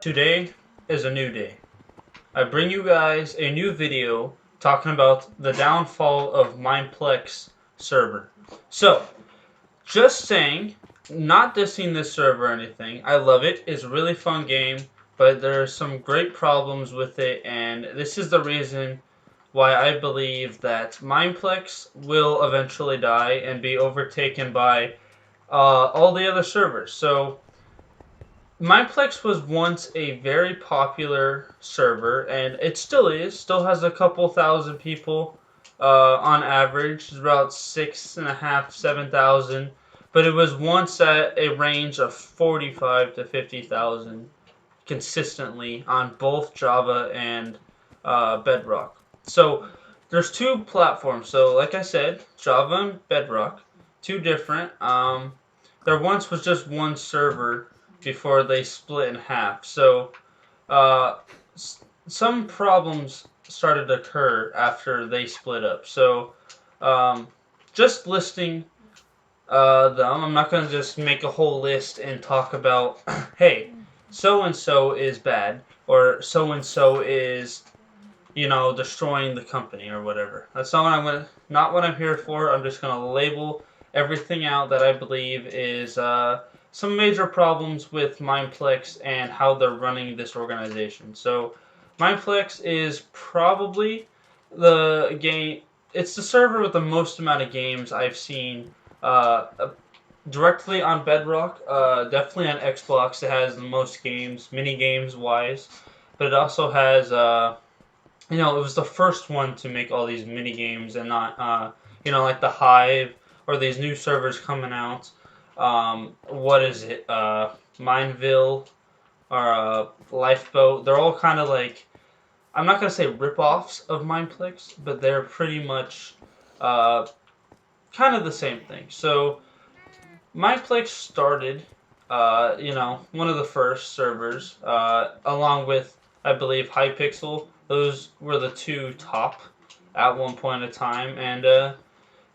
Today is a new day. I bring you guys a new video talking about the downfall of Mineplex server. So, just saying, not dissing this server or anything. I love it. It's a really fun game, but there's some great problems with it, and this is the reason why I believe that Mineplex will eventually die and be overtaken by all the other servers. So, Mineplex was once a very popular server, and it still is. Still has a couple thousand people on average. It's about 6.5, 7,000. But it was once at a range of 45 to 50,000 consistently on both Java and Bedrock. So there's two platforms. So like I said, Java and Bedrock, two different. There once was just one server before they split in half. So uh, some problems started to occur after they split up. So um, just listing them, I'm not going to just make a whole list and talk about, hey, so and so is bad, or so and so is, destroying the company or whatever. That's not what I'm here for. I'm just gonna label everything out that I believe is some major problems with Mineplex and how they're running this organization. So, Mineplex is probably the game. It's the server with the most amount of games I've seen directly on Bedrock. Definitely on Xbox, it has the most games, mini games wise, but it also has it was the first one to make all these mini games and not, like the Hive or these new servers coming out. What is it? Mineville or Lifeboat. They're all kind of like, I'm not going to say rip-offs of Mineplex, but they're pretty much kind of the same thing. So, Mineplex started, one of the first servers, along with, I believe, Hypixel. Those were the two top at one point in time, and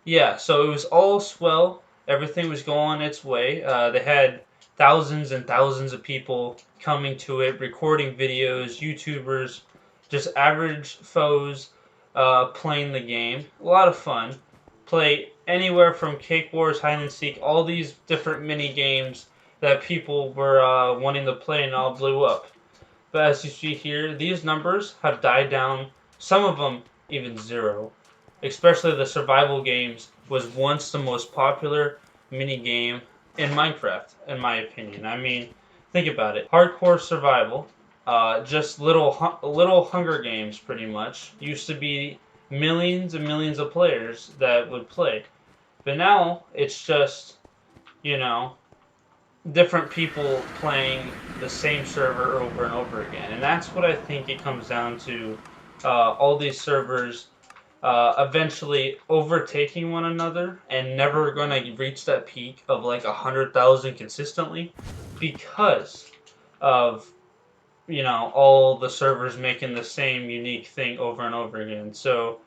yeah, so it was all swell. Everything was going its way. They had thousands and thousands of people coming to it, recording videos, YouTubers, just average foes playing the game. A lot of fun. Play anywhere from Cake Wars, Hide and Seek, all these different mini games that people were wanting to play and all blew up. But as you see here, these numbers have died down, some of them even zero. Especially the survival games was once the most popular mini game in Minecraft, in my opinion. I mean, think about it. Hardcore survival, just little Hunger Games, pretty much. Used to be millions and millions of players that would play. But now, it's just, you know, different people playing the same server over and over again. And that's what I think it comes down to. All these servers eventually overtaking one another and never going to reach that peak of like 100,000 consistently because of, all the servers making the same unique thing over and over again. So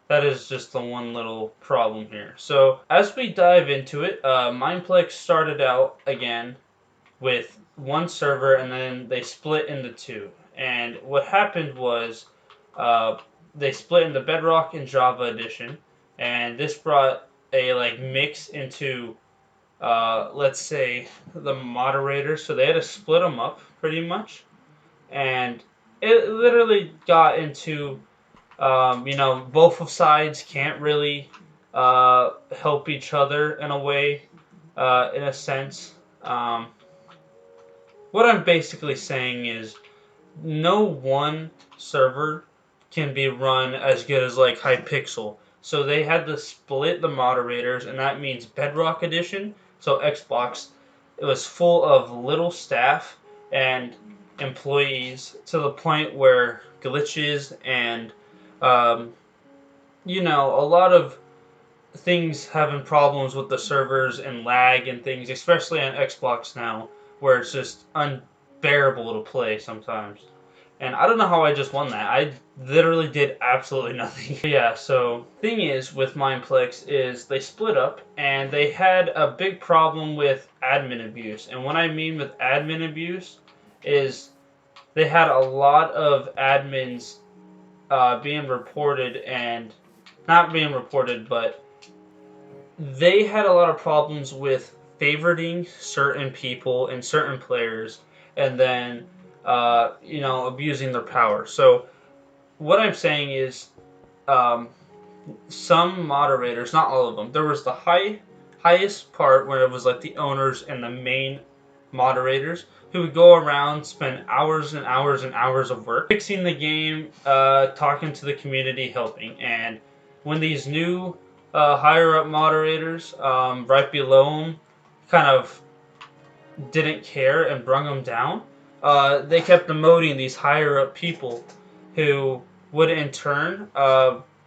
that is just the one little problem here. So as we dive into it, Mineplex started out again with one server and then they split into two. And what happened was they split into Bedrock and Java edition, and this brought a mix into let's say the moderators. So they had to split them up pretty much, and it literally got into both of sides can't really help each other in a way, in a sense. What I'm basically saying is no one server can be run as good as like Hypixel. So they had to split the moderators, and that means Bedrock Edition. So Xbox, it was full of little staff and employees to the point where glitches and a lot of things having problems with the servers and lag and things, especially on Xbox now, where it's just unbearable to play sometimes. And I don't know how I just won that. I literally did absolutely nothing. Yeah, so thing is with Mineplex is they split up and they had a big problem with admin abuse. And what I mean with admin abuse is they had a lot of admins being reported, and not being reported, but they had a lot of problems with favoriting certain people and certain players, and then abusing their power. So what I'm saying is, um, some moderators, not all of them, there was the highest part where it was like the owners and the main moderators who would go around, spend hours and hours and hours of work fixing the game, talking to the community, helping. And when these new higher up moderators, right below them, kind of didn't care and brung them down, they kept demoting these higher up people who would in turn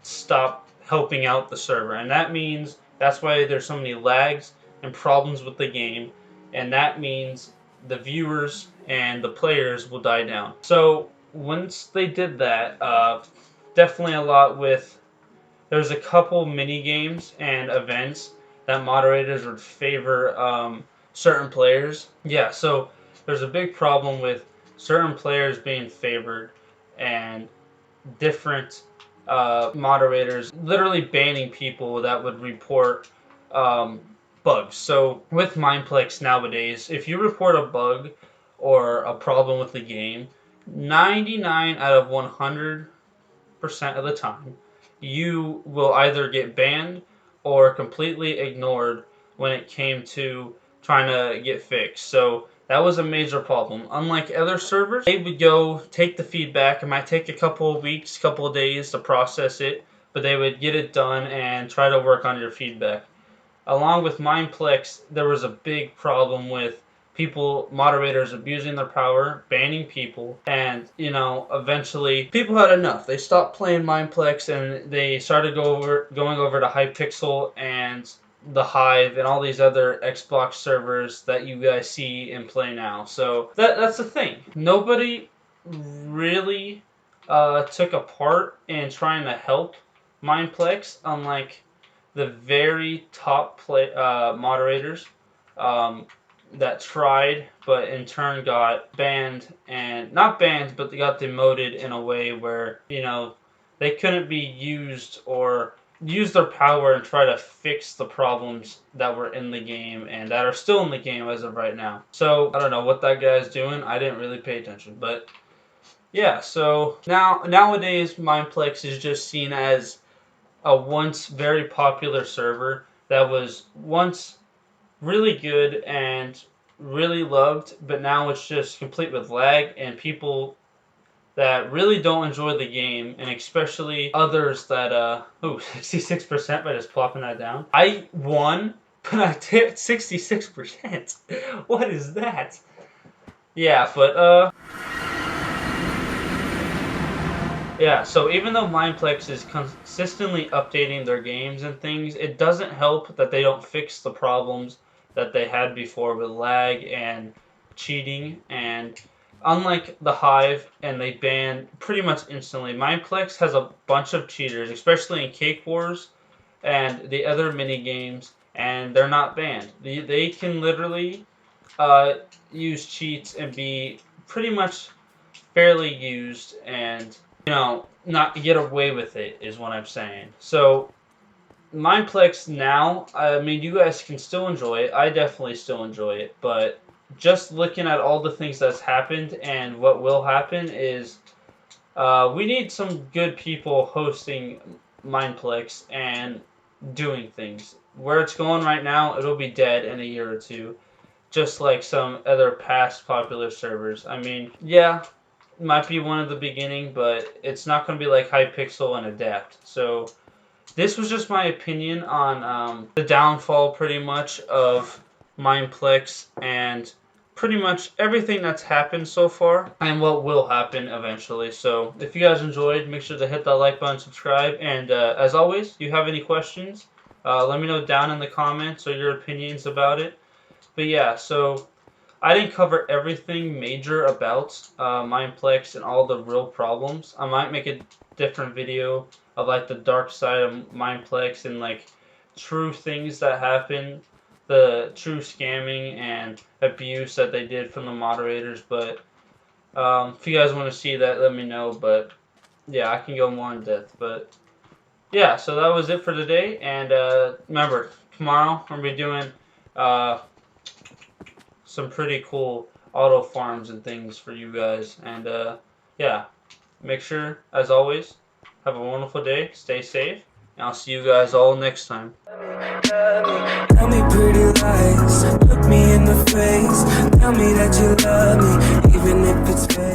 stop helping out the server. And that means that's why there's so many lags and problems with the game. And that means the viewers and the players will die down. So once they did that, definitely a lot with, there's a couple mini games and events that moderators would favor certain players. Yeah, so there's a big problem with certain players being favored, and different moderators literally banning people that would report um, bugs. So with Mineplex nowadays, if you report a bug or a problem with the game, 99 out of 100% of the time, you will either get banned or completely ignored when it came to trying to get fixed. So that was a major problem. Unlike other servers, they would go take the feedback. It might take a couple of weeks, couple of days to process it, but they would get it done and try to work on your feedback. Along with Mineplex, there was a big problem with people, moderators abusing their power, banning people, and eventually people had enough. They stopped playing Mineplex and they started going over to Hypixel and the Hive and all these other Xbox servers that you guys see and play now. So that's the thing. Nobody really took a part in trying to help Mineplex, unlike the very top moderators that tried, but in turn got banned, and not banned, but they got demoted in a way where they couldn't be used or use their power and try to fix the problems that were in the game and that are still in the game as of right now. So I don't know what that guy's doing. I didn't really pay attention, but yeah. So nowadays Mineplex is just seen as a once very popular server that was once really good and really loved, but now it's just complete with lag and people that really don't enjoy the game, and especially others that 66% by just plopping that down. I won, but I tipped 66%. What is that? Yeah, but yeah, so even though Mineplex is consistently updating their games and things, it doesn't help that they don't fix the problems that they had before with lag and cheating. And unlike the Hive, and they ban pretty much instantly, Mineplex has a bunch of cheaters, especially in Cake Wars and the other mini games, and they're not banned. They can literally use cheats and be pretty much fairly used, and not get away with it is what I'm saying. So Mineplex now, I mean, you guys can still enjoy it. I definitely still enjoy it, but just looking at all the things that's happened and what will happen is we need some good people hosting Mineplex and doing things. Where it's going right now, it'll be dead in a year or two, just like some other past popular servers. I mean, yeah, might be one at the beginning, but it's not going to be like Hypixel and Adapt. So this was just my opinion on the downfall, pretty much, of Mineplex and pretty much everything that's happened so far and what will happen eventually. So if you guys enjoyed, make sure to hit that like button, subscribe, and as always, if you have any questions, let me know down in the comments or your opinions about it. But yeah, so I didn't cover everything major about Mineplex and all the real problems. I might make a different video of like the dark side of Mineplex and like true things that happen, the true scamming and abuse that they did from the moderators. But If you guys want to see that, let me know. But yeah, I can go more in depth. But yeah, so that was it for today. And remember, tomorrow we're gonna be doing uh, some pretty cool auto farms and things for you guys. And yeah, make sure, as always, have a wonderful day. Stay safe. And I'll see you guys all next time. Tell me pretty lies, look me in the face. Tell me that you love me, even if it's fake.